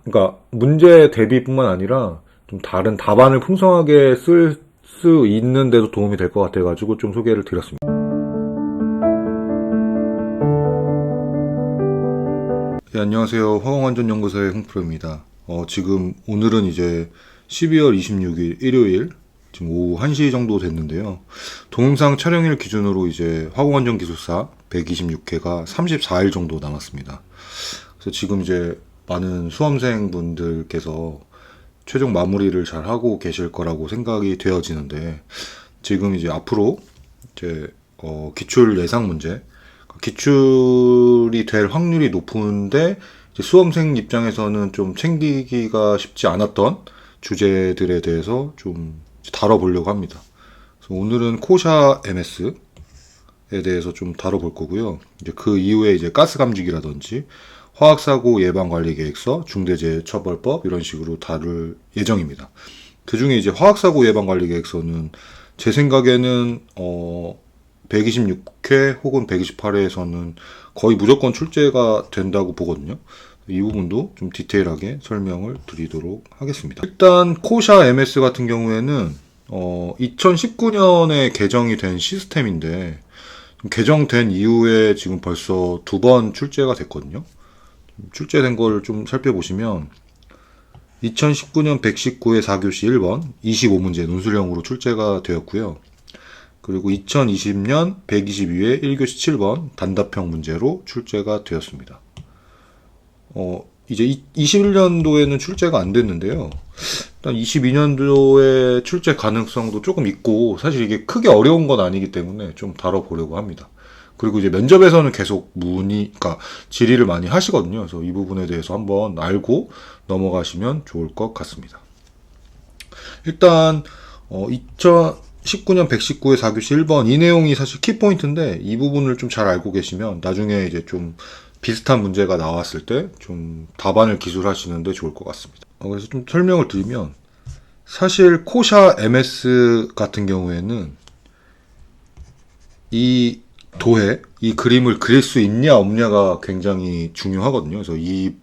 그러니까 문제 대비뿐만 아니라 좀 다른 답안을 풍성하게 쓸 수 있는데도 도움이 될 것 같아가지고 좀 소개를 드렸습니다. 네, 안녕하세요. 화공안전연구소의 홍프로입니다. 오늘은 이제 12월 26일 일요일 지금 오후 1시 정도 됐는데요. 동영상 촬영일 기준으로 이제 화공안전기술사 126회가 34일 정도 남았습니다. 그래서 지금 이제 많은 수험생분들께서 최종 마무리를 잘 하고 계실 거라고 생각이 되어지는데, 지금 이제 앞으로 이제 기출 예상 문제, 기출이 될 확률이 높은데 이제 수험생 입장에서는 좀 챙기기가 쉽지 않았던 주제들에 대해서 좀 다뤄보려고 합니다. 그래서 오늘은 코샤 MS에 대해서 좀 다뤄볼 거고요. 이제 그 이후에 이제 가스 감지기라든지 화학사고 예방관리계획서, 중대재해처벌법 이런 식으로 다룰 예정입니다. 그 중에 이제 화학사고 예방관리계획서는 제 생각에는 126회 혹은 128회에서는 거의 무조건 출제가 된다고 보거든요. 이 부분도 좀 디테일하게 설명을 드리도록 하겠습니다. 일단 코샤 MS 같은 경우에는 2019년에 개정이 된 시스템인데, 개정된 이후에 지금 벌써 2번 출제가 됐거든요. 출제된 걸 좀 살펴보시면 2019년 119회 4교시 1번 25문제 논술형으로 출제가 되었고요. 그리고 2020년 122회 1교시 7번 단답형 문제로 출제가 되었습니다. 이제 21년도에는 출제가 안 됐는데요. 일단 22년도에 출제 가능성도 조금 있고, 사실 이게 크게 어려운 건 아니기 때문에 좀 다뤄보려고 합니다. 그리고 이제 면접에서는 계속 그러니까 질의를 많이 하시거든요. 그래서 이 부분에 대해서 한번 알고 넘어가시면 좋을 것 같습니다. 일단 2019년 119회 4교시 1번 이 내용이 사실 키포인트인데, 이 부분을 좀 잘 알고 계시면 나중에 이제 좀 비슷한 문제가 나왔을 때 좀 답안을 기술하시는데 좋을 것 같습니다. 그래서 좀 설명을 드리면, 사실 코샤 MS 같은 경우에는 이 그림을 그릴 수 있냐 없냐가 굉장히 중요하거든요. 그래서 이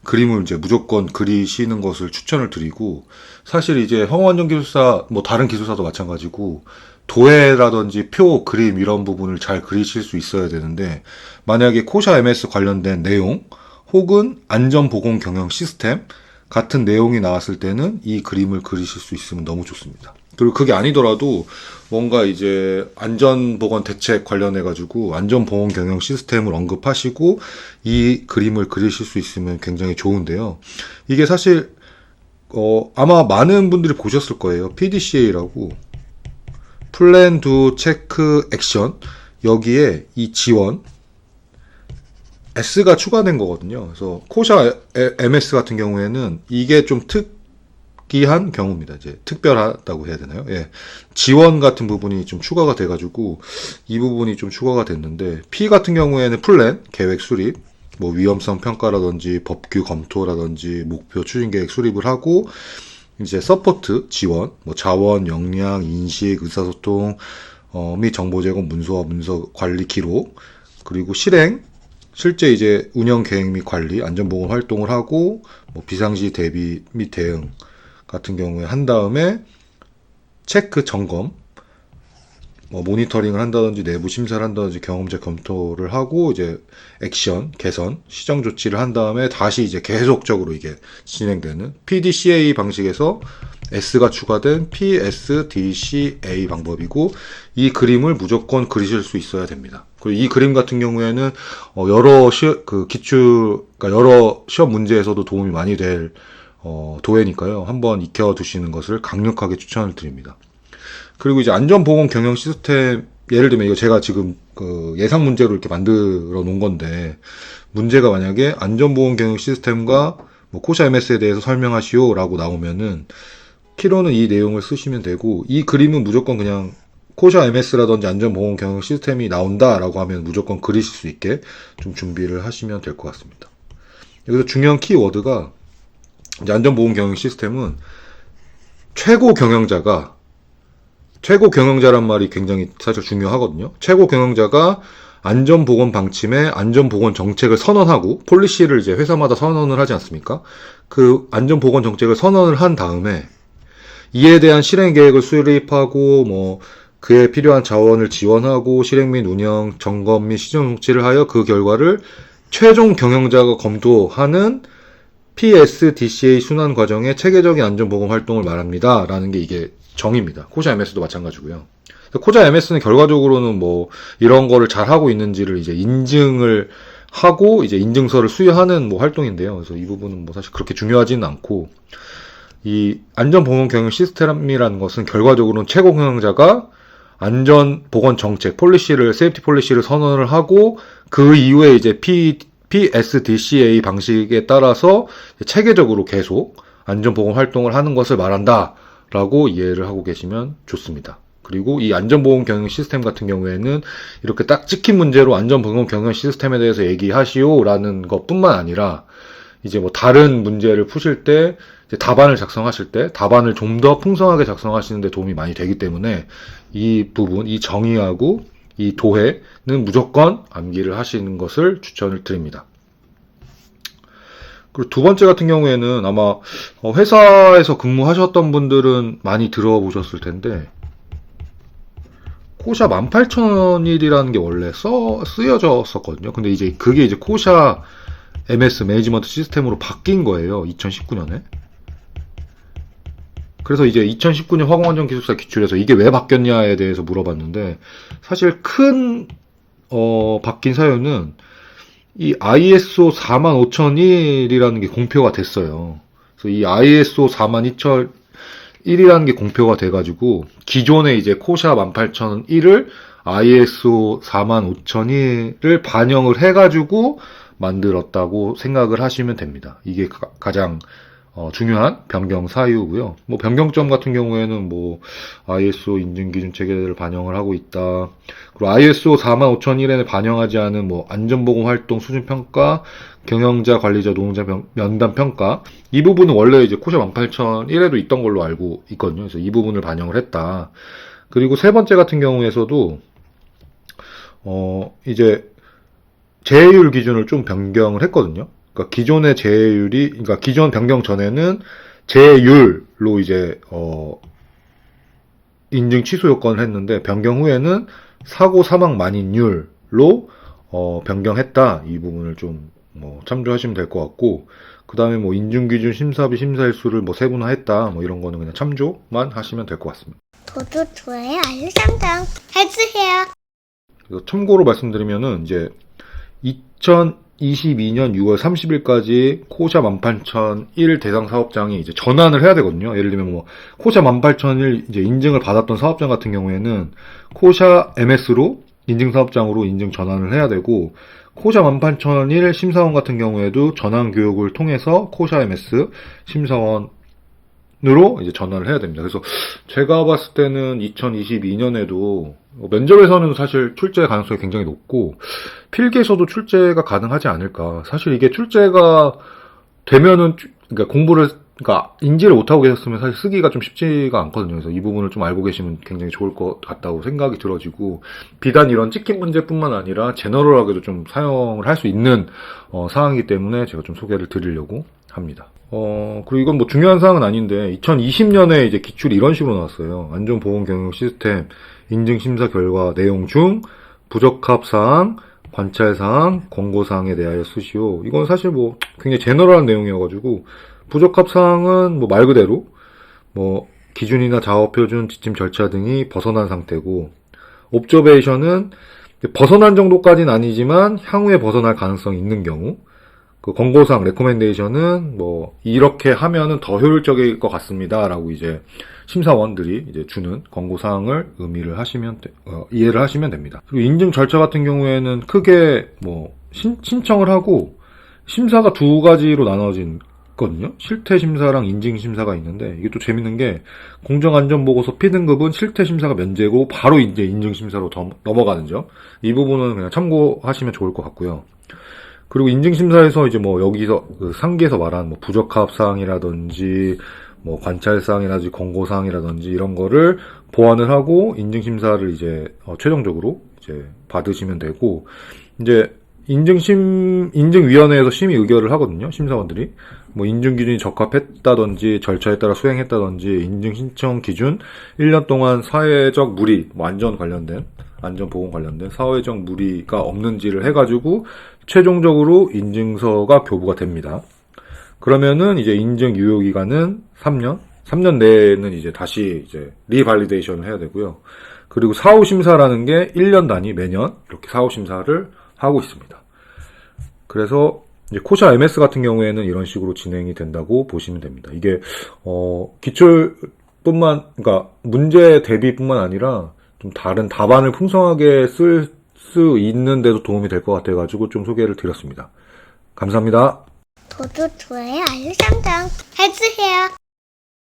그림을 이제 무조건 그리시는 것을 추천을 드리고, 사실 이제 화공안전기술사 다른 기술사도 마찬가지고 도해라든지 표, 그림 이런 부분을 잘 그리실 수 있어야 되는데, 만약에 코샤 MS 관련된 내용 혹은 안전보건 경영 시스템 같은 내용이 나왔을 때는 이 그림을 그리실 수 있으면 너무 좋습니다. 그리고 그게 아니더라도 뭔가 이제 안전보건 대책 관련해가지고 안전보건 경영 시스템을 언급하시고 이 그림을 그리실 수 있으면 굉장히 좋은데요. 이게 사실 아마 많은 분들이 보셨을 거예요. PDCA라고 플랜 두 체크 액션, 여기에 이 지원 S가 추가된 거거든요. 그래서 코샤 MS 같은 경우에는 이게 좀 특이한 경우입니다. 이제 특별하다고 해야 되나요? 예. 지원 같은 부분이 좀 추가가 돼가지고 이 부분이 좀 추가가 됐는데, P 같은 경우에는 플랜, 계획 수립, 위험성 평가라든지 법규 검토라든지 목표 추진 계획 수립을 하고, 이제 서포트, 지원, 자원, 역량, 인식, 의사소통, 및 정보 제공, 문서와 문서 관리 기록, 그리고 실제 이제 운영 계획 및 관리, 안전보건 활동을 하고, 비상시 대비 및 대응 같은 경우에 한 다음에 체크, 점검, 모니터링을 한다든지 내부 심사를 한다든지 경험자 검토를 하고, 이제 액션, 개선, 시정 조치를 한 다음에 다시 이제 계속적으로 이게 진행되는 PDCA 방식에서 S가 추가된 PSDCA 방법이고, 이 그림을 무조건 그리실 수 있어야 됩니다. 그리고 이 그림 같은 경우에는 여러 시험 문제에서도 도움이 많이 될 도해니까요. 한번 익혀두시는 것을 강력하게 추천을 드립니다. 그리고 이제 안전보건 경영 시스템, 예를 들면 이거 제가 지금 예상 문제로 이렇게 만들어 놓은 건데, 문제가 만약에 안전보건 경영 시스템과 코샤 MS에 대해서 설명하시오 라고 나오면은 키로는 이 내용을 쓰시면 되고, 이 그림은 무조건 그냥 코샤 MS라든지 안전보건 경영 시스템이 나온다 라고 하면 무조건 그리실 수 있게 좀 준비를 하시면 될 것 같습니다. 여기서 중요한 키워드가, 이제 안전보건 경영 시스템은 최고 경영자란 말이 굉장히 사실 중요하거든요. 최고 경영자가 안전보건 방침에 안전보건 정책을 선언하고, 폴리시를 이제 회사마다 선언을 하지 않습니까? 그 안전보건정책을 선언을 한 다음에 이에 대한 실행 계획을 수립하고 뭐 그에 필요한 자원을 지원하고 실행 및 운영, 점검 및 시정 조치를 하여 그 결과를 최종 경영자가 검토하는 PSDCA 순환 과정의 체계적인 안전보건 활동을 말합니다. 라는 게 이게 정의입니다. 코샤 MS도 마찬가지고요. 코샤 MS는 결과적으로는 뭐 이런 거를 잘 하고 있는지를 이제 인증을 하고 이제 인증서를 수여하는 뭐 활동인데요. 그래서 이 부분은 뭐 사실 그렇게 중요하지는 않고, 이 안전보건 경영 시스템이라는 것은 결과적으로는 최고 경영자가 안전보건 정책, 폴리시를, 세이프티 폴리시를 선언을 하고 그 이후에 이제 PSDCA 방식에 따라서 체계적으로 계속 안전보건 활동을 하는 것을 말한다 라고 이해를 하고 계시면 좋습니다. 그리고 이 안전보건 경영 시스템 같은 경우에는 이렇게 딱 찍힌 문제로 안전보건 경영 시스템에 대해서 얘기하시오 라는 것 뿐만 아니라 이제 뭐 다른 문제를 푸실 때 이제 답안을 작성하실 때 답안을 좀 더 풍성하게 작성하시는 데 도움이 많이 되기 때문에 이 부분, 이 정의하고 이 도해는 무조건 암기를 하시는 것을 추천을 드립니다. 그리고 두 번째 같은 경우에는 아마 회사에서 근무하셨던 분들은 많이 들어보셨을 텐데, 코샤 18001이라는 게 원래 쓰여졌었거든요. 근데 이제 그게 이제 코샤 MS 매니지먼트 시스템으로 바뀐 거예요. 2019년에. 그래서 이제 2019년 화공안전기술사 기출에서 이게 왜 바뀌었냐에 대해서 물어봤는데, 사실 큰 바뀐 사유는 이 ISO 45001이라는 게 공표가 됐어요. 그래서 이 ISO 42001이라는 게 공표가 돼가지고 기존에 이제 코샤 18001을 ISO 45001을 반영을 해가지고 만들었다고 생각을 하시면 됩니다. 이게 가장 중요한 변경 사유고요. 뭐 변경점 같은 경우에는 뭐 ISO 인증 기준 체계를 반영을 하고 있다. 그리고 ISO 45001에는 반영하지 않은 뭐 안전보건 활동 수준 평가, 경영자, 관리자, 노동자 면담 평가, 이 부분은 원래 이제 코샤 18001에도 있던 걸로 알고 있거든요. 그래서 이 부분을 반영을 했다. 그리고 세 번째 같은 경우에서도 이제 제해율 기준을 좀 변경을 했거든요. 그러니까 기존의 제해율이, 그러니까 기존 변경 전에는 제해율로 이제 인증 취소 요건을 했는데, 변경 후에는 사고 사망 만인율로 변경했다. 이 부분을 좀 참조하시면 될 것 같고, 그 다음에 뭐 인증 기준 심사비 심사일수를 뭐 세분화했다. 뭐 이런 거는 그냥 참조만 하시면 될 것 같습니다. 구독, 좋아요, 알림 설정 해주세요. 그래서 참고로 말씀드리면은 이제 2022년 6월 30일까지 코샤 18001 대상 사업장이 이제 전환을 해야 되거든요. 예를 들면 뭐 코샤 18001 이제 인증을 받았던 사업장 같은 경우에는 코샤 MS로 인증 사업장으로 인증 전환을 해야 되고, 코샤 18001 심사원 같은 경우에도 전환 교육을 통해서 코샤 MS 심사원으로 이제 전환을 해야 됩니다. 그래서 제가 봤을 때는 2022년에도 면접에서는 사실 출제 가능성이 굉장히 높고, 필기에서도 출제가 가능하지 않을까. 사실 이게 출제가 되면은, 그러니까 그러니까 인지를 못하고 계셨으면 사실 쓰기가 좀 쉽지가 않거든요. 그래서 이 부분을 좀 알고 계시면 굉장히 좋을 것 같다고 생각이 들어지고, 비단 이런 찍힌 문제뿐만 아니라 제너럴하게도 좀 사용을 할 수 있는 사항이기 때문에 제가 좀 소개를 드리려고 합니다. 그리고 이건 뭐 중요한 사항은 아닌데, 2020년에 이제 기출이 이런 식으로 나왔어요. 안전보건 경영 시스템 인증 심사 결과 내용 중 부적합 사항, 관찰 사항, 권고 사항에 대하여 쓰시오. 이건 사실 뭐 굉장히 제너럴한 내용이어가지고, 부적합 사항은 뭐 말 그대로 뭐 기준이나 작업 표준, 지침 절차 등이 벗어난 상태고, 옵저베이션은 벗어난 정도까지는 아니지만 향후에 벗어날 가능성이 있는 경우, 그 권고사항, 레코멘데이션은 뭐 이렇게 하면은 더 효율적일 것 같습니다라고 이제 심사원들이 이제 주는 권고사항을 이해를 하시면 됩니다. 그리고 인증 절차 같은 경우에는 크게 뭐 신청을 하고 심사가 두 가지로 나눠진거든요. 실태 심사랑 인증 심사가 있는데, 이게 또 재밌는 게 공정안전보고서 P등급은 실태 심사가 면제고 바로 이제 인증 심사로 넘어가는 점. 이 부분은 그냥 참고하시면 좋을 것 같고요. 그리고 인증심사에서 이제 뭐 여기서 그 상기에서 말한 뭐 부적합 사항이라든지 뭐 관찰 사항이라든지 권고 사항이라든지 이런 거를 보완을 하고 인증심사를 이제 최종적으로 이제 받으시면 되고, 이제 인증위원회에서 심의 의결을 하거든요, 심사원들이. 뭐 인증 기준이 적합했다든지 절차에 따라 수행했다든지 인증 신청 기준 1년 동안 사회적 무리, 뭐 안전 관련된 안전보건 관련된 사회적 무리가 없는지를 해가지고 최종적으로 인증서가 교부가 됩니다. 그러면은 이제 인증 유효 기간은 3년. 3년 내에는 이제 다시 이제 리발리데이션을 해야 되고요. 그리고 사후 심사라는 게 1년 단위 매년 이렇게 사후 심사를 하고 있습니다. 그래서 이제 코샤 MS 같은 경우에는 이런 식으로 진행이 된다고 보시면 됩니다. 이게 그러니까 문제 대비뿐만 아니라 좀 다른 답안을 풍성하게 쓸 수 있는 데도 도움이 될 것 같아가지고 좀 소개를 드렸습니다. 감사합니다. 구독, 좋아요, 알림 설정 해주세요.